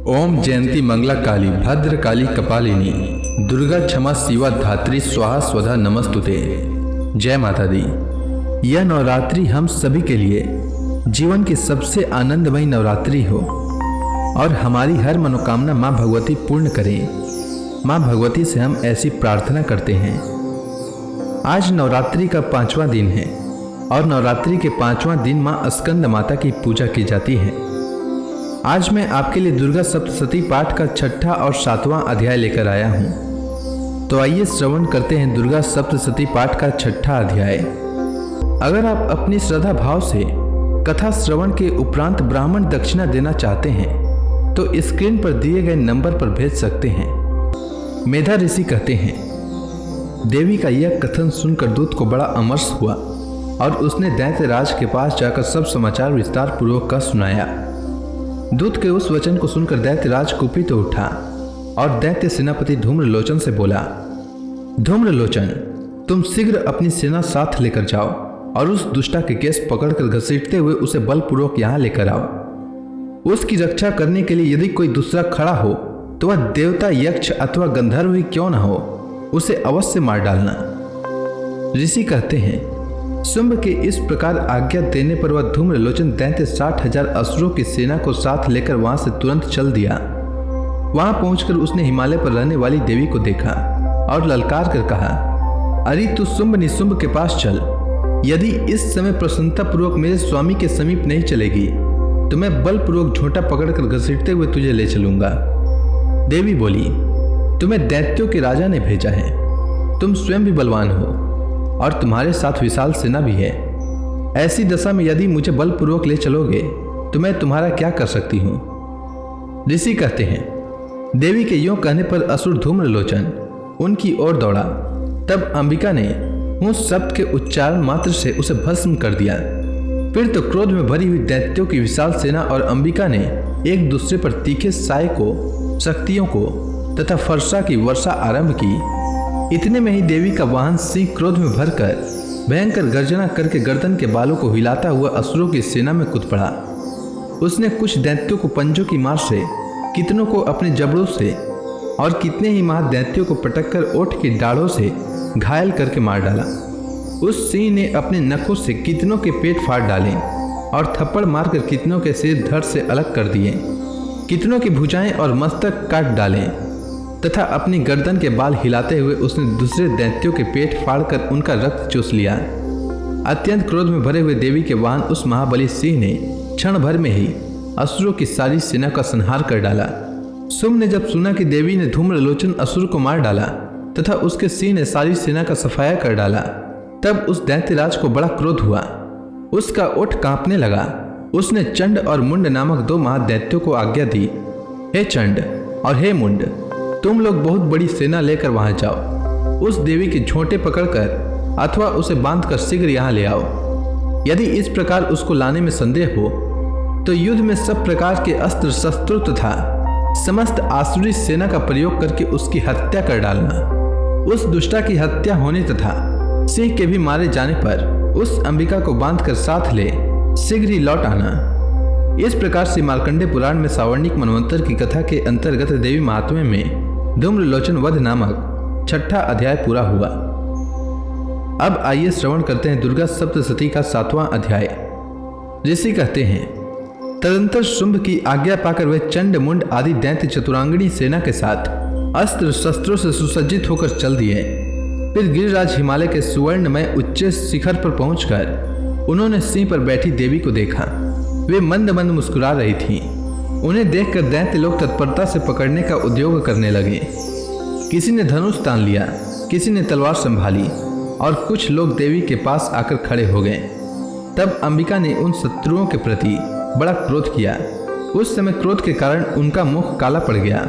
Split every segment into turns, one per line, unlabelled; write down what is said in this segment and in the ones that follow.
ओम जयंती मंगला काली भद्र काली कपालिनी दुर्गा क्षमा शिवा धात्री स्वाहा स्वधा नमस्तुते। जय माता दी। यह नवरात्रि हम सभी के लिए जीवन की सबसे आनंदमयी नवरात्रि हो और हमारी हर मनोकामना माँ भगवती पूर्ण करें। माँ भगवती से हम ऐसी प्रार्थना करते हैं। आज नवरात्रि का 5वां दिन है और नवरात्रि के 5वां दिन माँ स्कंद माता की पूजा की जाती है। आज मैं आपके लिए दुर्गा सप्तशती पाठ का 6ठा और 7वां अध्याय लेकर आया हूँ। तो आइए श्रवण करते हैं दुर्गा सप्तशती पाठ का 6ठा अध्याय। अगर आप अपनी श्रद्धा भाव से कथा श्रवण के उपरांत ब्राह्मण दक्षिणा देना चाहते हैं तो स्क्रीन पर दिए गए नंबर पर भेज सकते हैं। मेधा ऋषि कहते हैं, देवी का यह कथन सुनकर दूत को बड़ा अमर्ष हुआ और उसने दैत्यराज के पास जाकर सब समाचार विस्तार पूर्वक का सुनाया। दूत के उस वचन को सुनकर दैत्यराज कुपित तो उठा और दैत्य सेनापति धूम्रलोचन से बोला, धूम्रलोचन, तुम शीघ्र अपनी सेना साथ लेकर जाओ और उस दुष्टा के केस पकड़कर घसीटते हुए उसे बलपूर्वक यहाँ लेकर आओ। उसकी रक्षा करने के लिए यदि कोई दूसरा खड़ा हो तो वह देवता, यक्ष अथवा गंधर्व ही क्यों न हो, उसे अवश्य मार डालना। ऋषि कहते हैं, शुंभ के इस प्रकार आज्ञा देने पर वह धूम्रलोचन दैत्य 60,000 असुरों की सेना को साथ लेकर वहां से तुरंत चल दिया। वहां पहुंचकर उसने हिमालय पर रहने वाली देवी को देखा और ललकार कर कहा, अरे तू शुंभ निशुंभ के पास चल। यदि इस समय प्रसन्नता पूर्वक मेरे स्वामी के समीप नहीं चलेगी तो मैं बलपूर्वक झोंटा पकड़कर घसीटते हुए तुझे ले चलूंगा। देवी बोली, तुम्हें दैत्यों के राजा ने भेजा है, तुम स्वयं भी बलवान हो और तुम्हारे साथ विशाल सेना भी है। ऐसी दशा में यदि मुझे बलपूर्वक ले चलोगे तो मैं तुम्हारा क्या कर सकती हूँ। ऋषि कहते हैं, देवी के यूं कहने पर असुर धूम्रलोचन उनकी ओर दौड़ा। तब अंबिका ने उस शब्द के उच्चारण मात्र से उसे भस्म कर दिया। फिर तो क्रोध में भरी हुई दैत्यों की विशाल सेना और अंबिका ने एक दूसरे पर तीखे साय को, शक्तियों को तथा फरसा की वर्षा आरंभ की। इतने में ही देवी का वाहन सिंह क्रोध में भरकर भयंकर गर्जना करके गर्दन के बालों को हिलाता हुआ असुरों की सेना में कूद पड़ा। उसने कुछ दैत्यों को पंजों की मार से, कितनों को अपने जबड़ों से और कितने ही महादैत्यों को पटककर ओठ की डाढ़ों से घायल करके मार डाला। उस सिंह ने अपने नखों से कितनों के पेट फाड़ डाले और थप्पड़ मारकर कितनों के सिर धड़ से अलग कर दिए। कितनों की भुजाएं और मस्तक काट डाले तथा अपनी गर्दन के बाल हिलाते हुए उसने दूसरे दैत्यों के पेट फाड़कर उनका रक्त चूस लिया। अत्यंत क्रोध में भरे हुए देवी के वाहन उस महाबली सिंह ने क्षण भर में ही असुरों की सारी सेना का संहार कर डाला। शुंभ ने जब सुना कि देवी ने धूम्रलोचन असुर को मार डाला तथा उसके सिंह ने सारी सेना का सफाया कर डाला, तब उस दैत्यराज को बड़ा क्रोध हुआ। उसका ओठ कांपने लगा। उसने चंड और मुंड नामक 2 महादैत्यों को आज्ञा दी, हे चंड और हे मुंड, तुम लोग बहुत बड़ी सेना लेकर वहां जाओ। उस देवी के झोंटे पकड़कर अथवा उसे बांधकर शीघ्र यहाँ ले आओ। यदि इस प्रकार उसको लाने में संदेह हो तो युद्ध में सब प्रकार के अस्त्र शस्त्रों तथा समस्त आसुरी सेना का प्रयोग करके उसकी हत्या कर डालना। उस दुष्टा की हत्या होने तथा सिंह के भी मारे जाने पर उस अंबिका को बांधकर साथ ले शीघ्र ही लौट आना। इस प्रकार से मार्कंडे पुराण में सावर्णिक मनवंतर की कथा के अंतर्गत देवी महात्म्य में धूम्रलोचन वध नामक 6ठा अध्याय पूरा हुआ। अब आइए श्रवण करते हैं दुर्गा सप्तशती का 7वां अध्याय। ऋषि कहते हैं, तदंतर शुंभ की आज्ञा पाकर वे चंड मुंड आदि दैत्य चतुरांगणी सेना के साथ अस्त्र शस्त्रों से सुसज्जित होकर चल दिए। फिर गिरिराज हिमालय के सुवर्णमय उच्च शिखर पर पहुंचकर उन्होंने सिंह पर बैठी देवी को देखा। वे मंद मंद मुस्कुरा रही थीं। उन्हें देखकर दैत्य लोग तत्परता से पकड़ने का उद्योग करने लगे। किसी ने धनुष तान लिया, किसी ने तलवार संभाली और कुछ लोग देवी के पास आकर खड़े हो गए। तब अंबिका ने उन शत्रुओं के प्रति बड़ा क्रोध किया। उस समय क्रोध के कारण उनका मुख काला पड़ गया,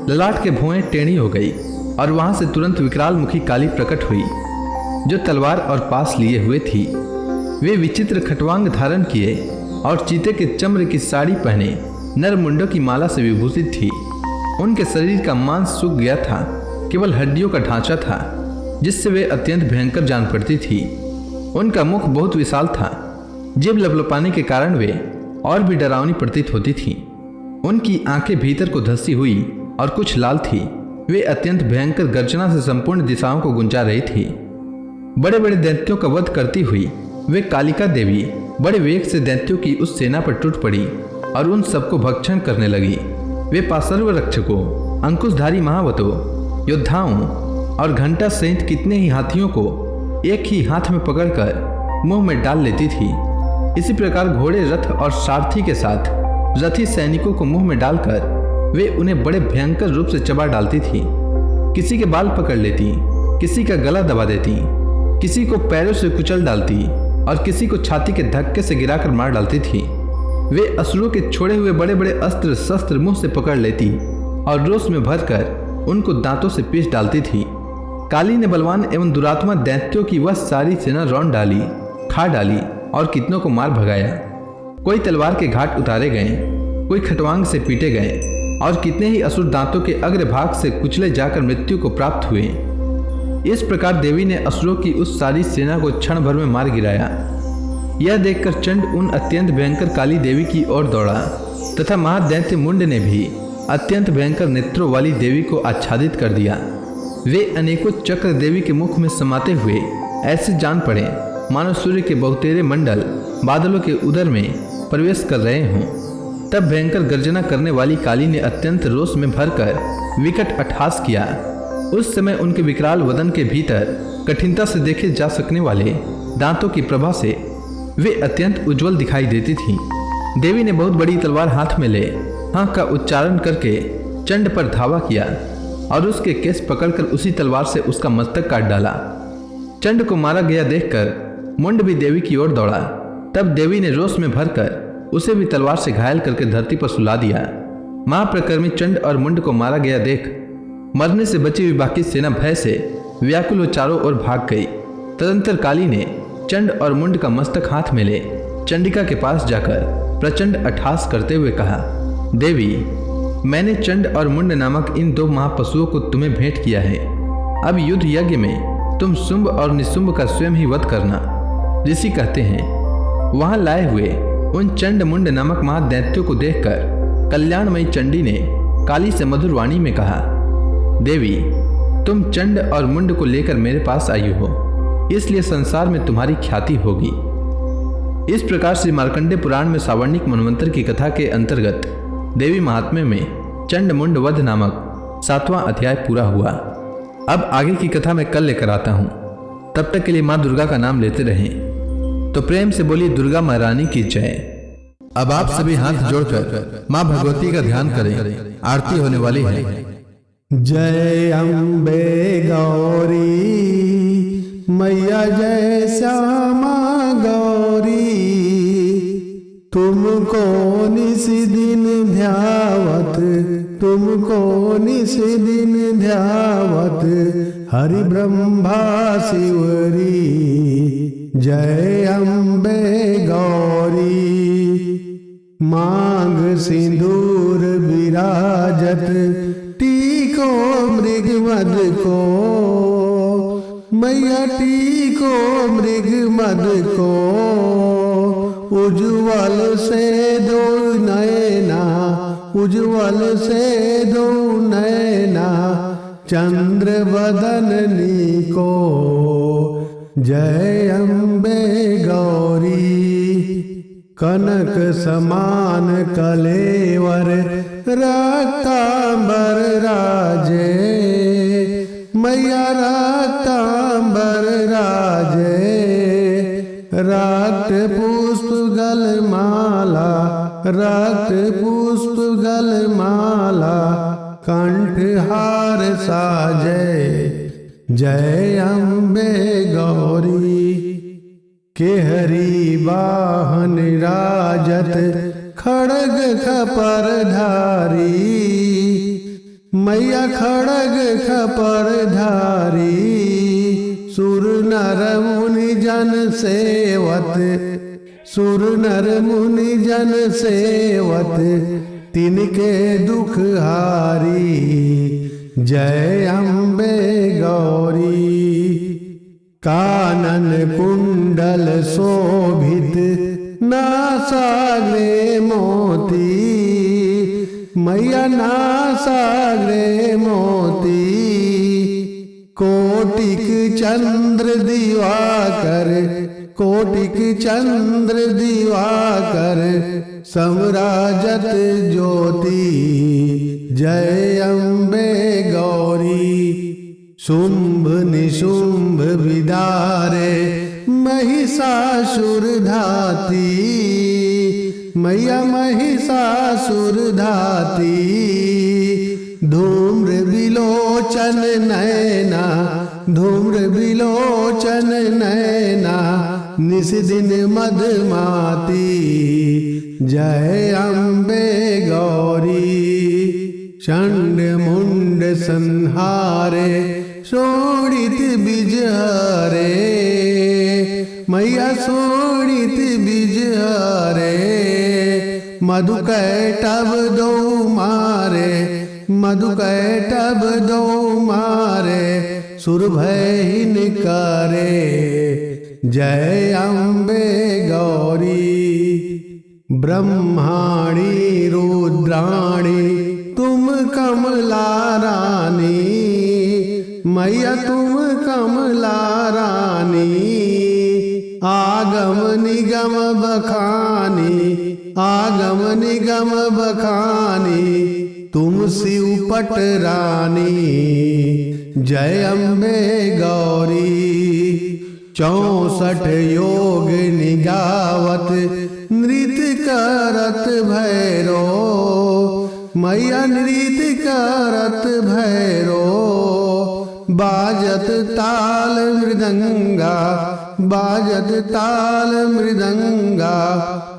ललाट के भुएं टेढ़ी हो गई और वहां से तुरंत विकराल मुखी काली प्रकट हुई, जो तलवार और पास लिए हुए थी। वे विचित्र खटवांग धारण किए और चीते के चम्र की साड़ी पहने नर मुंडों की माला से विभूषित थी। उनके शरीर का मांस सूख गया था, केवल हड्डियों का ढांचा था जिससे वे अत्यंत भयंकर जान पड़ती थी। उनका मुख बहुत विशाल था, जीभ लपलपाने के कारण वे और भी डरावनी प्रतीत होती थी। उनकी आंखें भीतर को धंसी हुई और कुछ लाल थी। वे अत्यंत भयंकर गर्जना से संपूर्ण दिशाओं को गुंजा रही थी। बड़े बड़े दैत्यों का वध करती हुई वे कालिका देवी बड़े वेग से दैत्यों की उस सेना पर टूट पड़ी और उन सबको भक्षण करने लगी। वे पार्श्व रक्षकों, अंकुशधारी महावतों, योद्धाओं और घंटा सहित कितने ही हाथियों को एक ही हाथ में पकड़कर मुंह में डाल लेती थी। इसी प्रकार घोड़े, रथ और सारथी के साथ रथी सैनिकों को मुंह में डालकर वे उन्हें बड़े भयंकर रूप से चबा डालती थी। किसी के बाल पकड़ लेती, किसी का गला दबा देती, किसी को पैरों से कुचल डालती और किसी को छाती के धक्के से गिराकर मार डालती थी। वे असुरों के छोड़े हुए बड़े बड़े अस्त्र शस्त्र मुंह से पकड़ लेती और रोष में भरकर उनको दांतों से पीस डालती थी। काली ने बलवान एवं दुरात्मा दैत्यों की वह सारी सेना रौंद डाली, खा डाली और कितनों को मार भगाया। कोई तलवार के घाट उतारे गए, कोई खटवांग से पीटे गए और कितने ही असुर दांतों के अग्रभाग से कुचले जाकर मृत्यु को प्राप्त हुए। इस प्रकार देवी ने असुरों की उस सारी सेना को क्षण भर में मार गिराया। यह देखकर चंड उन अत्यंत भयंकर काली देवी की ओर दौड़ा तथा महादैत्य मुंड ने भी अत्यंत भयंकर नेत्रों वाली देवी को आच्छादित कर दिया। वे अनेकों चक्र देवी के मुख में समाते हुए ऐसे जान पड़े मानो सूर्य के बहुतेरे मंडल बादलों के उदर में प्रवेश कर रहे हों। तब भयंकर गर्जना करने वाली काली ने अत्यंत रोष में भरकर विकट अट्टहास किया। उस समय उनके विकराल वदन के भीतर कठिनता से देखे जा सकने वाले दांतों की प्रभा से वे अत्यंत उज्जवल दिखाई देती थी। देवी ने बहुत बड़ी तलवार हाथ में ले हाँ का उच्चारण करके चंड पर धावा किया और उसके केस पकड़कर उसी तलवार से उसका मस्तक काट डाला। चंड को मारा गया देखकर मुंड भी देवी की ओर दौड़ा। तब देवी ने रोष में भरकर उसे भी तलवार से घायल करके धरती पर सुला दिया। महाप्रकर्मी चंड और मुंड को मारा गया देख मरने से बची हुई बाकी सेना भय से व्याकुल व चारों ओर भाग गई। तदंतर काली ने चंड और मुंड का मस्तक हाथ में ले चंडिका के पास जाकर प्रचंड अट्टहास करते हुए कहा, देवी, मैंने चंड और मुंड नामक इन दो महापशुओं को तुम्हें भेंट किया है। अब युद्ध यज्ञ में तुम शुंभ और निशुंभ का स्वयं ही वध करना। ऋषि कहते हैं, वहां लाए हुए उन चंड मुंड नामक महादैत्यों को देखकर कल्याणमयी चंडी ने काली से मधुर वाणी में कहा, देवी, तुम चंड और मुंड को लेकर मेरे पास आई हो, इसलिए संसार में तुम्हारी ख्याति होगी। इस प्रकार से मार्कंडेय पुराण में सावर्णिक मनवंतर की कथा के अंतर्गत देवी महात्म्य में चंड मुंड वध नामक 7वां अध्याय पूरा हुआ। अब आगे की कथा मैं कल लेकर आता हूँ। तब तक के लिए माँ दुर्गा का नाम लेते रहें। तो प्रेम से बोलिए दुर्गा महारानी की जय। अब आप सभी हाथ जोड़कर माँ भगवती का ध्यान करें। आरती होने वाली है।
जय अम्बे गौरी मैया, जय श्यामा गौरी, तुमको निस दिन ध्यावत, तुमको निस दिन ध्यावत, हरि ब्रह्मा शिवरी। जय अम्बे गौरी, मांग सिंदूर विराजत, टीको मृगमद को, मैया टीको मृगमद को, उज्ज्वल से दो नैना, उज्ज्वल से दो नैना, चंद्र बदननी को। जय अम्बे गौरी, कनक समान कलेवर, रक्तांबर राजे, मैया रक्तांबर राजे, रक्त पुष्प गलमाला, रक्त पुष्प गलमाला, कंठहार साजे। जय अम्बे गौरी, केहरी वाहन राजत, खड़ग खपर धारी, मैया खड़ग खपर धारी, सुर नर मुनि जन सेवत, सुर नर मुनि जन सेवत, तिनके दुख हारी। जय अम्बे गौरी, कानन कुंडल शोभित, नासाग्रे मोती, मैया नासाग्रे मोती, कोटिक चंद्र दिवाकर, कोटिक चंद्र दिवाकर, समराजत ज्योति। जय अम्बे गौरी, शुंभ निशुंभ विदारे, महिषासुर धाती, मैया महिषासुर धाती। धूम्र विलोचन नैना, धूम्र विलोचन नैना, निस दिन मधमाती। जय अम्बे गौरी, चंड मुंड संहारे, शोणित बिजहरे, मैया शोणित बिजहरे। मधुकैटभ दो मारे, मधुकैटभ दो मारे, सुरभयहीन करे। जय अम्बे गौरी, ब्रह्माणी रुद्राणी, तुम कमला रानी, मैया तुम कमला रानी। आगम निगम बखानी, आगम निगम बखानी, तुम शिव पट रानी। जय अम्बे गौरी, 64 योग निगावत, नृत्य करत भैरो, मैया नृत्य करत भैरो। बाजत ताल मृदंगा, बाजत ताल मृदंगा,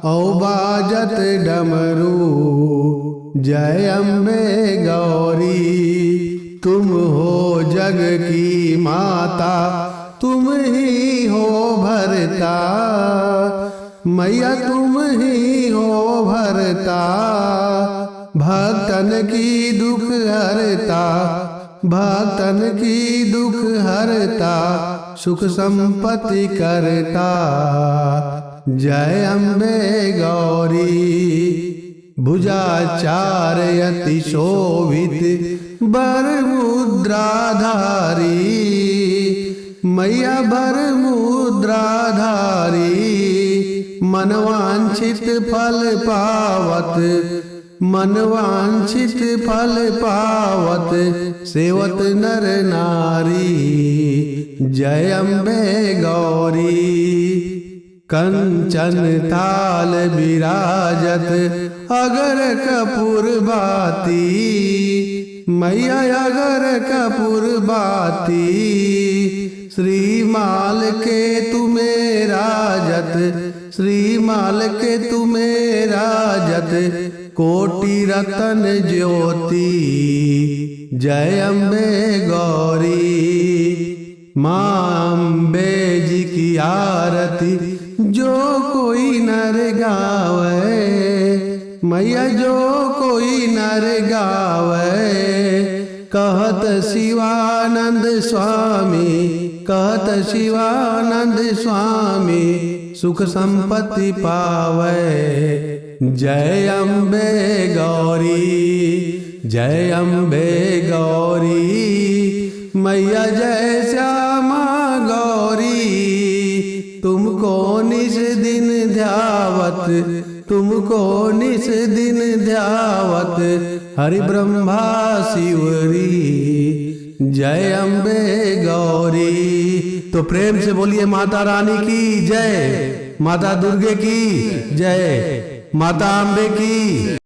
औ बाजत डमरू। जय अम्बे गौरी, तुम हो जग की माता, तुम ही हो भरता, मैया तुम ही हो भरता। भक्तन की दुख हरता, भक्तन की दुख हरता, सुख संपत्ति करता। जय अम्बे गौरी, भुजाचार अति शोभित, बर मुद्राधारी, मैया बर मुद्राधारी। मनवांछित फल पावत, मनवांछित फल पावत, सेवत नर नारी। जय अम्बे गौरी, कंचन थाल विराजत, अगर कपूर बाती, मैया अगर कपूर बाती। श्रीमाल के तुम्हें राजत, श्रीमाल के तुम्हें राजत, कोटि रतन ज्योति। जय अम्बे गौरी, माँ अम्बे जी की आरती, जो कोई नर गावे, मैया जो कोई नर गावे। कहत शिवानंद स्वामी, कहत शिवानंद स्वामी, सुख संपत्ति पावे। जय अम्बे गौरी, जय अम्बे गौरी, मैया जय श्यामा गौरी। तुमको निस दिन ध्यावत, तुमको निस दिन ध्यावत, हरि ब्रह्मा शिवरी। जय अम्बे गौरी। तो प्रेम से बोलिए माता रानी की जय, माता दुर्गे की जय, माता अम्बे की।